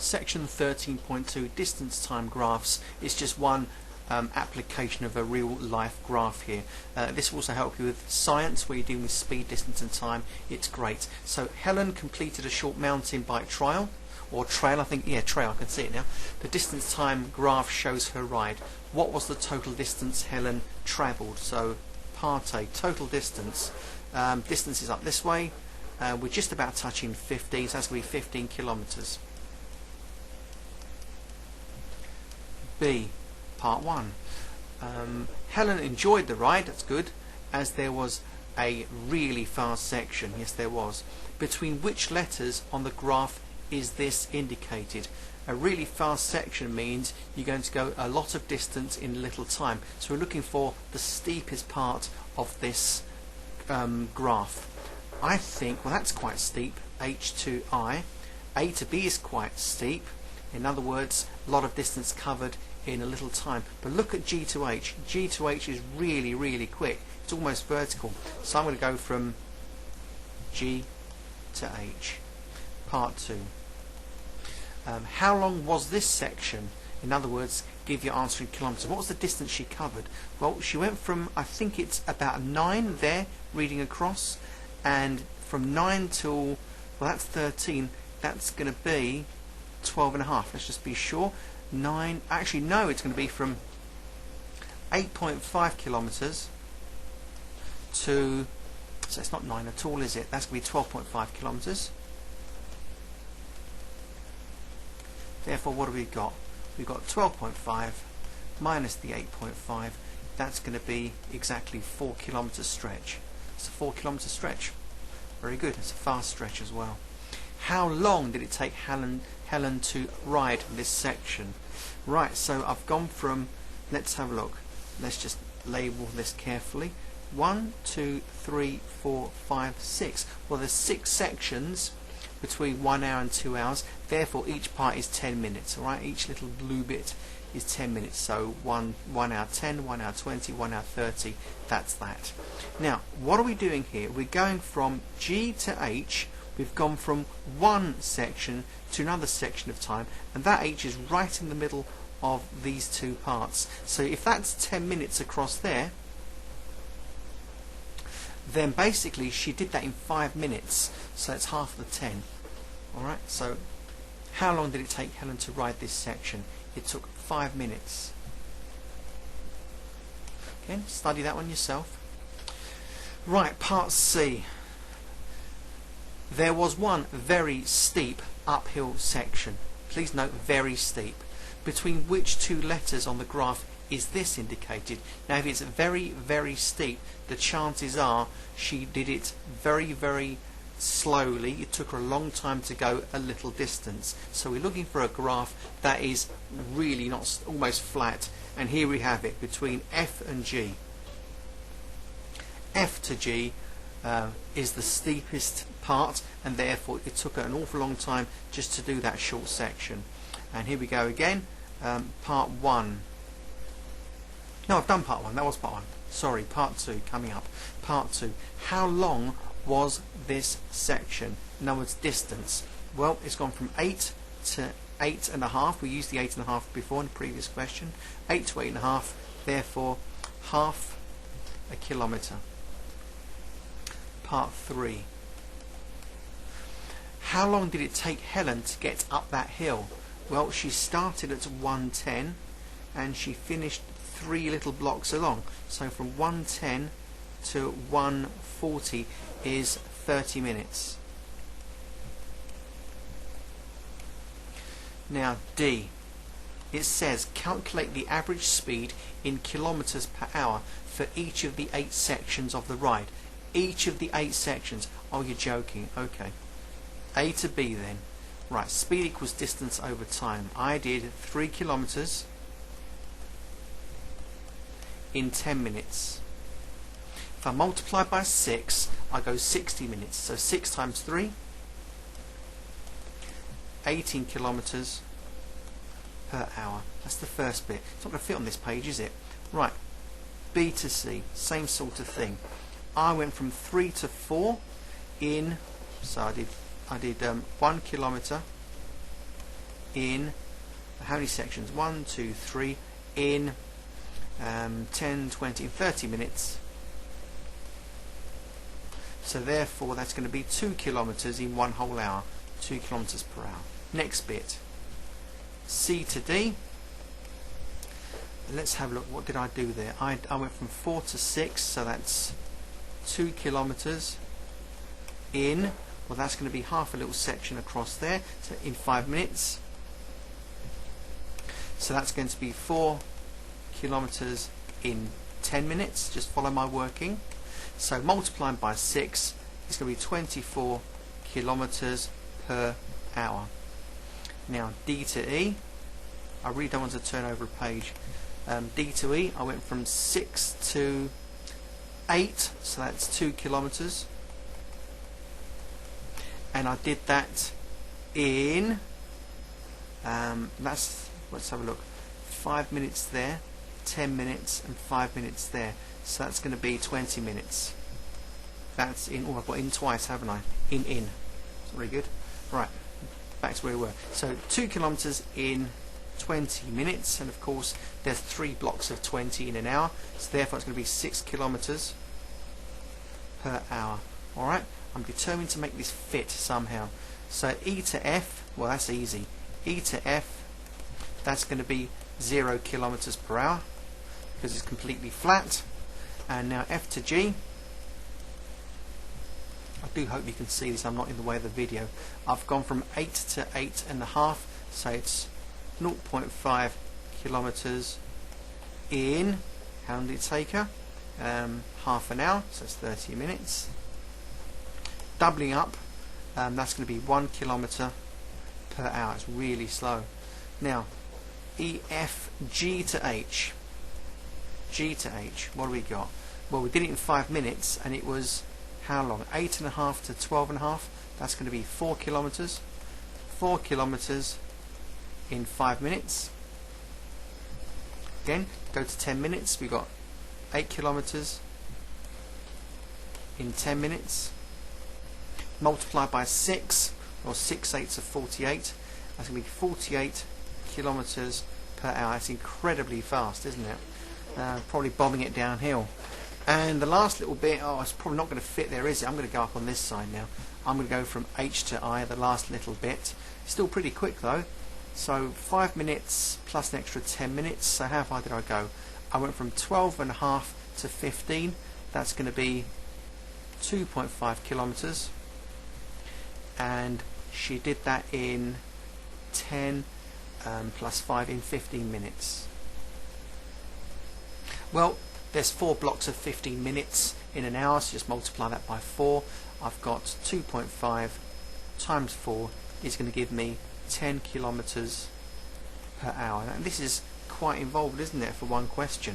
Section 13.2 distance time graphs is just one application of a real life graph here. This will also help you with science where you're dealing with speed, distance and time. It's great. So Helen completed a short mountain bike trial, or trail, I think, yeah, trail, I can see it now. The distance time graph shows her ride. What was the total distance Helen travelled? So part A, total distance. Distance is up this way. We're just about touching 15, so that's going to be 15 kilometres. B, part 1. Helen enjoyed the ride, that's good, as there was a really fast section. Yes, there was. Between which letters on the graph is this indicated? A really fast section means you're going to go a lot of distance in little time. So we're looking for the steepest part of this graph. I think, well, that's quite steep, H to I. A to B is quite steep. In other words, a lot of distance covered in a little time. But look at G to H. G to H is really, really quick. It's almost vertical. So I'm going to go from G to H. Part 2. How long was this section? In other words, give your answer in kilometres. What was the distance she covered? Well, she went from, I think it's about 9 there, reading across, and from 9 till, well, that's 13. That's going to be 12.5. Let's just be sure. 9, actually no, it's going to be from 8.5 kilometres to, so it's not 9 at all, is it? That's going to be 12.5 kilometres. Therefore, what have we got? We've got 12.5 minus the 8.5. That's going to be exactly 4 kilometre stretch. It's a 4 kilometre stretch. Very good. It's a fast stretch as well. How long did it take Helen to ride this section? Right, so I've gone from, let's have a look. Let's just label this carefully. 1, 2, 3, 4, 5, 6. Well, there's 6 sections between 1 hour and 2 hours. Therefore, each part is 10 minutes. All right, each little blue bit is 10 minutes. So 1 hour 10, 1 hour 20, 1 hour 30. That's that. Now, what are we doing here? We're going from G to H. We've gone from one section to another section of time, and that H is right in the middle of these two parts. So if that's 10 minutes across there, then basically she did that in 5 minutes, so it's half of the 10. Alright, so how long did it take Helen to ride this section? It took 5 minutes. Again, study that one yourself. Right, part C. There was one very steep uphill section. Please note, very steep. Between which two letters on the graph is this indicated? Now, if it's very, very steep, the chances are she did it very, very slowly. It took her a long time to go a little distance. So we're looking for a graph that is really not almost flat. And here we have it between F and G. F to G is the steepest part, and therefore it took her an awful long time just to do that short section. And here we go again. Part 1. No, I've done part 1. That was part 1. Sorry, part 2 coming up. Part 2. How long was this section? In other words, distance. Well, it's gone from 8 to 8.5. We used the 8.5 before in the previous question. 8 to 8.5. Therefore, half a kilometre. Part 3. How long did it take Helen to get up that hill? Well, she started at 110 and she finished 3 little blocks along. So from 110 to 140 is 30 minutes. Now D. It says calculate the average speed in kilometres per hour for each of the 8 sections of the ride. Each of the 8 sections. Oh, you're joking. Okay. A to B then. Right, speed equals distance over time. I did 3 kilometres in 10 minutes. If I multiply by 6, I go 60 minutes. So 6 times 3, 18 kilometres per hour. That's the first bit. It's not going to fit on this page, is it? Right, B to C, same sort of thing. I went from 3 to 4 in, so I did 1 kilometre in how many sections? 1, 2, 3 in 10, 20, 30 minutes. So therefore that's going to be 2 kilometers in 1 whole hour, 2 kilometers per hour. Next bit, C to D. Let's have a look. What did I do there? I went from 4 to 6, so that's 2 kilometers in, well, that's going to be half a little section across there, so in 5 minutes. So that's going to be 4 kilometers in 10 minutes. Just follow my working. So multiplying by 6 is going to be 24 kilometers per hour. Now D to E, I really don't want to turn over a page. D to E, I went from 6 to 8, so that's 2 kilometers, and I did that in let's have a look, 5 minutes there, 10 minutes and 5 minutes there, so that's going to be 20 minutes. That's in, oh, I've got in twice, haven't I? In. That's very good. Right, back to where we were. So 2 kilometers in 20 minutes, and of course there's 3 blocks of 20 in an hour, so therefore it's going to be 6 kilometers per hour. Alright, I'm determined to make this fit somehow. So E to F, well, that's easy. E to F, that's going to be 0 kilometers per hour because it's completely flat. And now F to G, I do hope you can see this, I'm not in the way of the video. I've gone from 8 to 8.5, so it's 0.5 kilometers in, how long did it take her? Half an hour, so it's 30 minutes. Doubling up, that's going to be 1 kilometer per hour. It's really slow. Now E, F, G to H. G to H, what do we got? Well, we did it in 5 minutes, and it was how long? 8.5 to 12.5. That's going to be 4 kilometers. 4 kilometers in 5 minutes. Again, go to 10 minutes. We got 8 kilometers in 10 minutes. Multiply by 6, or 6 eighths of 48. That's going to be 48 kilometers per hour. That's incredibly fast, isn't it? Probably bombing it downhill. And the last little bit, oh, it's probably not going to fit there, is it? I'm going to go up on this side now. I'm going to go from H to I, the last little bit. Still pretty quick though. So 5 minutes plus an extra 10 minutes. So how far did I go? I went from 12.5 to 15. That's going to be 2.5 kilometers. And she did that in 10 plus 5 in 15 minutes. Well, there's 4 blocks of 15 minutes in an hour, so just multiply that by 4. I've got 2.5 times 4 is going to give me 10 kilometers per hour. And this is quite involved, isn't it, for one question?